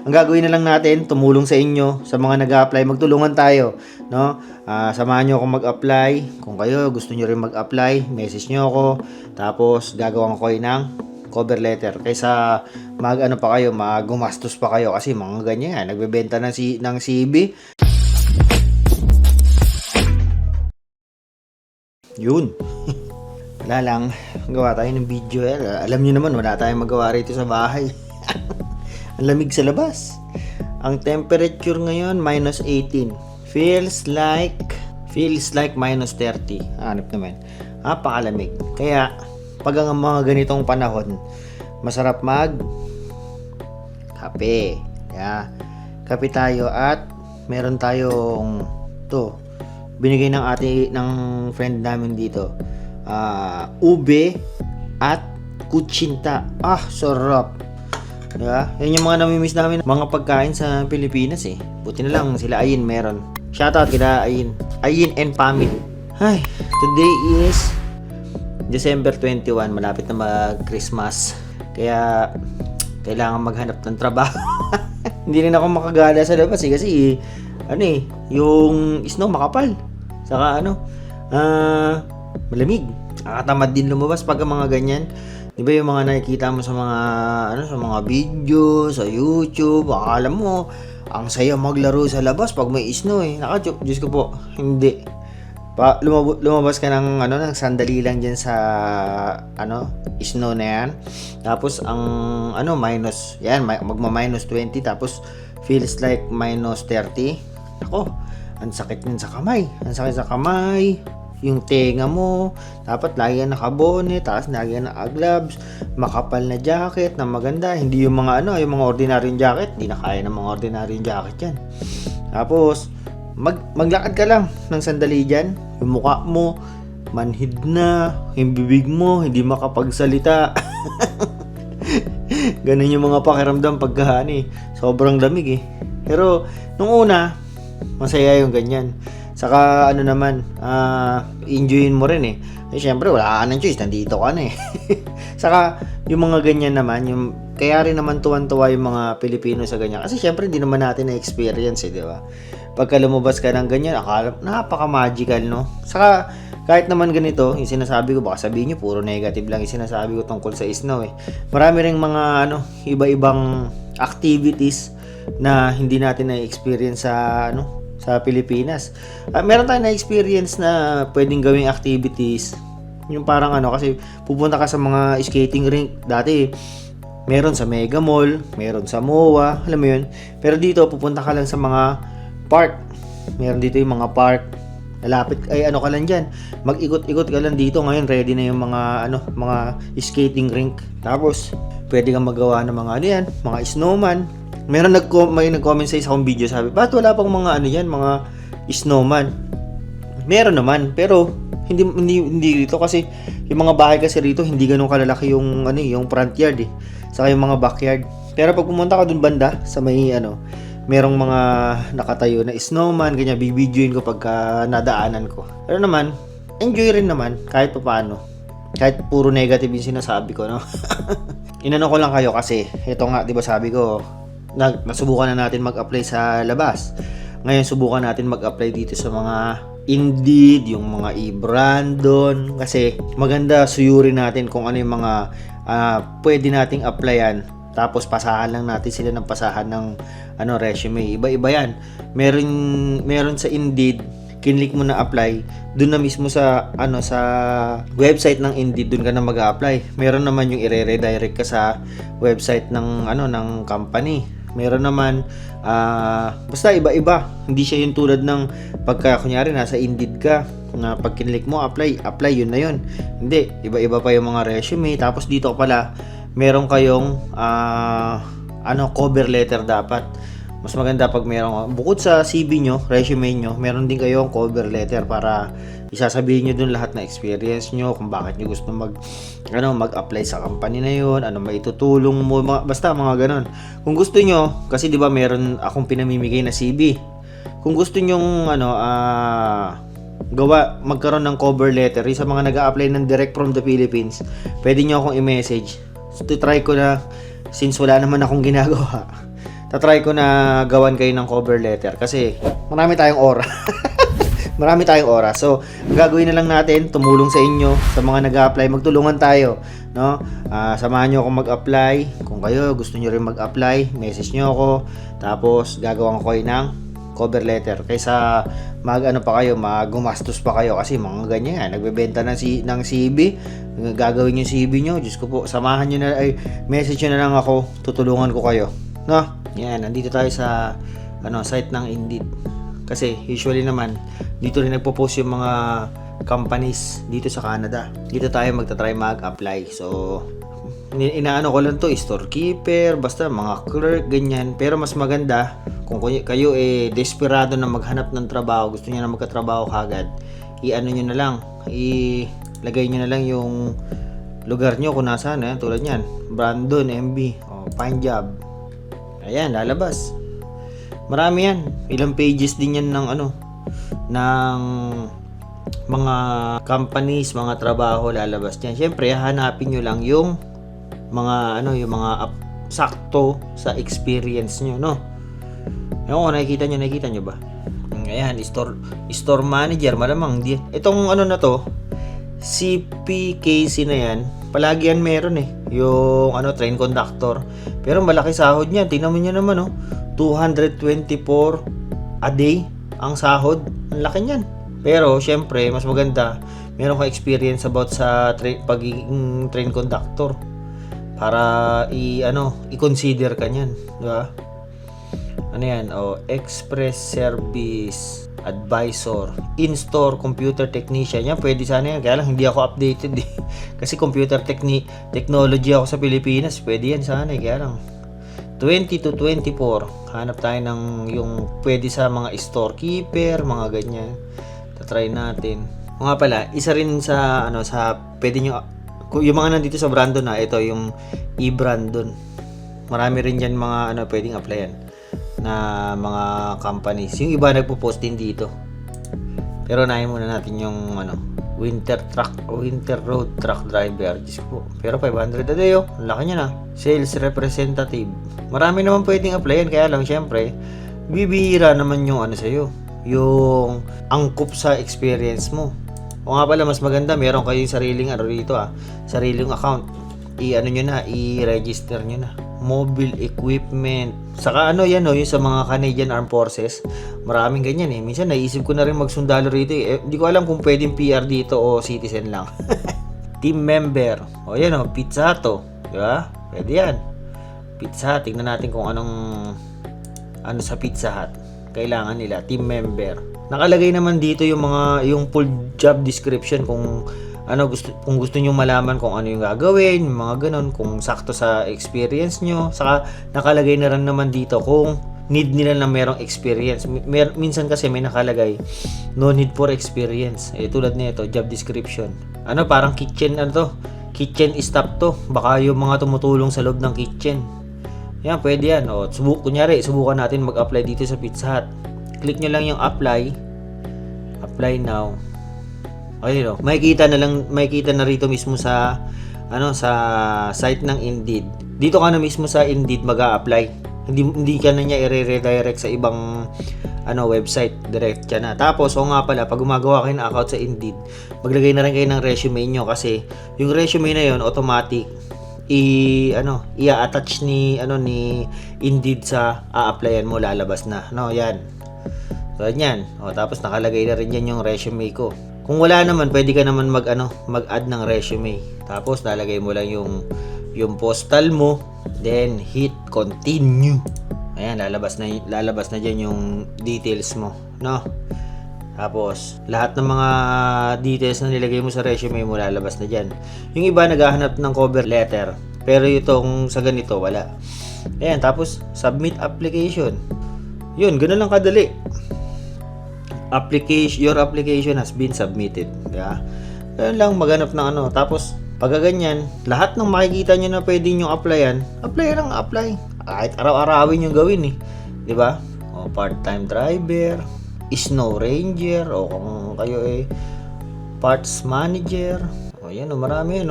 Ang gagawin na lang natin, tumulong sa inyo, sa mga nag-a-apply, magtulungan tayo, no? Samahan nyo akong mag-apply. Kung kayo gusto nyo rin mag-apply, message nyo ako. Tapos, gagawin ko kayo ng cover letter. Kaysa mag-ano pa kayo, gumastos pa kayo. Kasi mga ganyan, nagbebenta ng CV. Yun. Wala lang, gawa tayo ng video. Alam niyo naman, wala tayong magawa rito sa bahay. Ang lamig sa labas. Ang temperature ngayon, minus 18. Feels like minus 30. Hanap naman. Napakalamig. Kaya, pag ang mga ganitong panahon, masarap kape. Kaya, kape tayo at meron tayong binigay ng friend namin dito. Ube at kutsinta. Sarap. Diba? Yan yung mga namimiss namin mga pagkain sa Pilipinas eh. Buti na lang sila Ayin meron. Shoutout kila Ayin and family. Today is December 21. Malapit na mag-Christmas. Kaya kailangan maghanap ng trabaho. Hindi rin ako makagala sa labas kasi yung snow makapal. Saka malamig. Nakatamad din lumabas pag mga ganyan. 'Di ba yung mga nakikita mo sa mga video sa YouTube, akala mo ang saya maglaro sa labas pag may snow eh. Diyos ko po, hindi. Lumabas ka ng sandali lang diyan sa snow na yan. Tapos ang minus, yan magma-minus 20 tapos feels like minus 30. Ang sakit din sa kamay. Ang sakit sa kamay. Yung tenga mo, dapat lagi yan nakabone, tapos lagi yan naka-gloves, makapal na jacket na maganda, hindi yung mga yung mga ordinaryong jacket, hindi na kaya ng mga ordinaryong jacket yan. Tapos, maglakad ka lang ng sandali dyan, yung mukha mo, manhid na, yung bibig mo, hindi makapagsalita. Ganun yung mga pakiramdam pagka sobrang lamig eh. Pero, nung una, masaya yung ganyan. Saka enjoyin mo rin eh. Syempre wala ka ng choice, nandito ka na eh. Saka yung mga ganyan naman, kaya rin naman tuwan-tuwa yung mga Pilipino sa ganyan. Kasi syempre hindi naman natin na-experience eh, di ba? Pagka lumabas ka ng ganyan, akala napaka-magical, no? Saka kahit naman ganito, yung sinasabi ko, baka sabihin nyo, puro negative lang yung sinasabi ko tungkol sa snow eh. Marami ring mga iba-ibang activities na hindi natin na-experience sa Pilipinas. Meron tayong na-experience na pwedeng gawing activities. Yung parang kasi pupunta ka sa mga skating rink. Dati, meron sa Mega Mall, meron sa MOA, alam mo yun. Pero dito, pupunta ka lang sa mga park. Meron dito yung mga park. Malapit, ka lang dyan. Mag-ikot-ikot ka lang dito. Ngayon, ready na yung mga skating rink. Tapos, pwede kang magawa ng mga mga snowman. May nag-comment sa isang video, sabi, ba't wala pang mga mga snowman? Meron naman, pero hindi dito kasi yung mga bahay kasi rito hindi ganoon kalalaki yung yung front yard eh. Saka yung mga backyard. Pero pag pumunta ka dun banda sa may merong mga nakatayo na snowman, ganyan bibidyoin ko pagka nadaanan ko. Pero naman, enjoy rin naman kahit paano. Kahit puro negative yung sinasabi ko, no? Inano ko lang kayo kasi ito nga, 'di ba sabi ko, nasubukan na natin mag-apply sa labas. Ngayon, subukan natin mag-apply dito sa mga Indeed, yung mga e-Brandon. Kasi maganda suyurin natin kung ano yung mga pwede nating applyan. Tapos pasahan lang natin sila ng pasahan ng resume. Iba-iba yan. Meron sa Indeed, kinlik mo na apply, doon na mismo sa sa website ng Indeed, doon ka na mag-a-apply. Meron naman yung i-redirect ka sa website ng ng company. Meron naman basta iba-iba. Hindi siya yung tulad ng pagka kunyari nasa Indeed ka, na pag kinlik mo apply yun na yun. Hindi, iba-iba pa yung mga resume. Tapos dito pala meron kayong cover letter dapat. Mas maganda pag meron, bukod sa CV nyo, resume nyo, meron din kayong cover letter para isasabihin nyo dun lahat na experience nyo, kung bakit nyo gusto mag-apply sa company na yun, ano maitutulong mo, basta mga ganon. Kung gusto nyo, kasi di ba meron akong pinamimigay na CV. Kung gusto nyo magkaroon ng cover letter sa mga nag-a-apply ng direct from the Philippines, pwede nyo akong i-message. So, try ko na, since wala naman akong ginagawa, tatry ko na gawan kayo ng cover letter kasi marami tayong oras. Marami tayong oras. So, ang gagawin na lang natin, tumulong sa inyo, sa mga nag-a-apply, magtulungan tayo, no? Samahan nyo ako mag-apply. Kung kayo gusto nyo rin mag-apply, message nyo ako. Tapos, gagawin ko kayo ng cover letter. Kaysa mag-ano pa kayo, gumastos pa kayo kasi mga ganyan, nagbebenta ng CV, gagawin yung CV nyo. Diyos ko po, samahan nyo na, message nyo na lang ako, tutulungan ko kayo, no? Yan, nandito tayo sa site ng Indeed. Kasi usually naman dito rin nagpo-post yung mga companies dito sa Canada. Dito tayo magta-try mag-apply. So inaano ko lang to, storekeeper, basta mga clerk, ganyan. Pero mas maganda kung kayo desperado na maghanap ng trabaho, gusto niyo na magkatrabaho kagad, i-ano niyo na lang, ilagay niyo na lang yung lugar niyo kung nasaan, tulad niyan, Brandon, MB, find job. Ayan, lalabas. Marami yan. Ilang pages din yan ng ng mga companies, mga trabaho lalabas niyan. Siyempre, hanapin nyo lang yung mga sakto sa experience nyo, no? Yung nakikita nyo ba? Ayan, store manager, malamang di. Itong na to, CPKC na yan, palagi yan meron yung train conductor. Pero malaki sahod niya. Tingnan mo niya naman, 224 a day ang sahod. Ang laki niyan. Pero syempre, mas maganda meron kang experience about sa pagiging train conductor para i-consider ka niyan, di ba? Ano yan? Express service advisor, in-store computer technician. Yan, pwede sana yan. Kaya lang hindi ako updated kasi computer technology ako sa Pilipinas. Pwede yan sana kaya lang 20 to 24. Hanap tayo ng yung pwede sa mga storekeeper, mga ganyan. Tatry natin. O nga pala, isa rin sa pwede nyo, yung mga nandito sa Brandon ito yung e-Brandon. Marami rin dyan mga pwedeng applyan na mga companies. Yung iba nagpo-post din dito. Pero unahin muna natin yung winter road truck driver. Pero 500 a day, ang laki niya na. Sales representative. Marami naman pwedeng applyan, kaya lang syempre bibihira naman yung sa'yo, yung angkop sa experience mo. O nga pala, mas maganda meron kayong sariling rito, sariling account. I-register nyo na. Mobile equipment. Saka yan yung sa mga Canadian Armed Forces. Maraming ganyan Minsan naisip ko na rin magsundalo rito hindi ko alam kung pwedeng PR dito o citizen lang. Team member. Yan Pizza Hut di ba? Pwede yan. Pizza Hut. Tingnan natin kung anong sa Pizza Hut kailangan nila. Team member. Nakalagay naman dito yung full job description kung gusto niyo malaman kung ano yung gagawin, mga ganun, kung sakto sa experience nyo. Saka nakalagay na rin naman dito kung need nila na merong experience. Minsan kasi may nakalagay no need for experience. Tulad nito, job description. Parang kitchen kitchen staff to. Baka yung mga tumutulong sa loob ng kitchen. Yan, pwede yan. Subukan natin mag-apply dito sa Pizza Hut. Click nyo lang yung apply now. Ayun, makikita na rito mismo sa sa site ng Indeed. Dito ka na mismo sa Indeed mag-a-apply. Hindi ka na niya i-redirect sa ibang website, direct ka na. Tapos nga pala, pag gumagawa kayo ng account sa Indeed, maglagay na rin kayo ng resume niyo kasi yung resume na yon automatic i-attach ni Indeed sa a-applyan mo, lalabas na. Yan. So yan. Tapos nakalagay na rin yan yung resume ko. Kung wala naman, pwede ka naman mag-add ng resume. Tapos lalagay mo lang yung postal mo, then hit continue. Ayan, lalabas na diyan yung details mo, no? Tapos lahat ng mga details na nilagay mo sa resume mo lalabas na diyan. Yung iba naghahanap ng cover letter, pero itong sa ganito wala. Ayan, tapos submit application. Yun, ganoon lang kadali. Your application has been submitted. Yeah? Kaya lang maghanap ng Tapos, pag ganyan, lahat ng makikita nyo na pwede nyo applyan, apply. Kahit araw-arawin yung gawin di ba? Part-time driver, snow ranger, o kung kayo parts manager. Yan, marami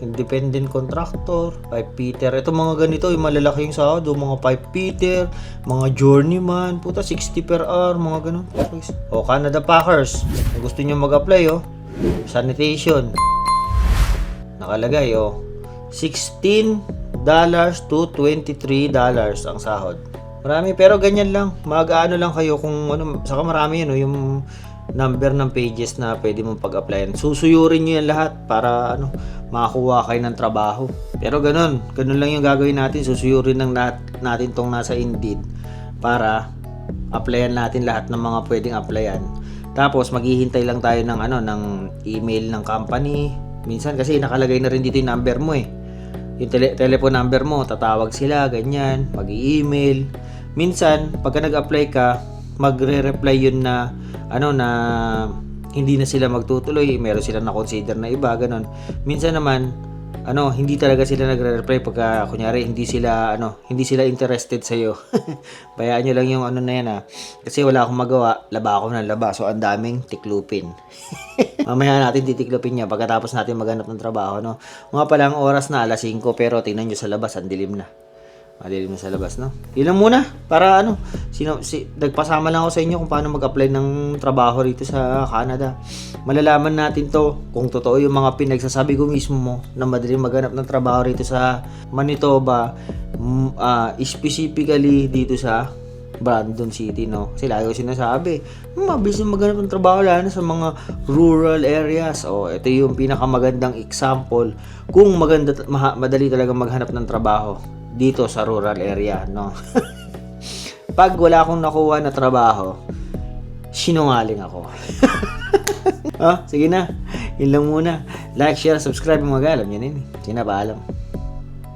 independent contractor, pipe fitter. Ito mga ganito, yung malalaki yung sahod, mga pipe fitter, mga journeyman, puta 60 per hour, mga ganun. O, Canada Packers, kung gusto nyo mag-apply, sanitation. Nakalagay, $16 to $23 ang sahod. Marami, pero ganyan lang. Mag-ano lang kayo kung ano, saka marami yun, yung number ng pages na pwede mong pag-applyan. Susuyurin nyo yan lahat para makakuha kayo ng trabaho. Pero ganun lang yung gagawin natin. Susuyurin ng natin tong nasa Indeed para applyan natin lahat ng mga pwedeng applyan. Tapos maghihintay lang tayo ng ng email ng company. Minsan kasi nakalagay na rin dito yung number mo yung telephone number mo, tatawag sila, ganyan, mag-i-email. Minsan, pagka nag-apply ka, magre-reply yun na na hindi na sila magtutuloy, meron silang na-consider na iba, ganun. Minsan naman, hindi talaga sila nagre-reply pagka kunyari hindi sila interested sa iyo. Bayaan niyo lang yung na yan kasi wala akong magawa, laba ako ng laba. So ang daming tiklupin. Mamaya natin titiklupin niya pagkatapos natin maghanap ng trabaho, Mga pala ang oras na 5:00 pero tingnan niyo sa labas, ang dilim na. Madilim na sa labas, Yun lang muna para nagpasama lang ako sa inyo kung paano mag-apply ng trabaho rito sa Canada. Malalaman natin to kung totoo yung mga pinagsasabi ko mismo na madaling maghanap ng trabaho rito sa Manitoba, specifically dito sa Brandon City, Kasi lagi ko sinasabi, mabilis na maghanap ng trabaho lalo sa mga rural areas. Ito yung pinakamagandang example kung madali talaga maghanap ng trabaho dito sa rural area, Pag wala akong nakuha na trabaho, sinungaling ako. Sige na. Yun lang muna. Like, share, subscribe, mga galam. Yan. Sige na, paalam.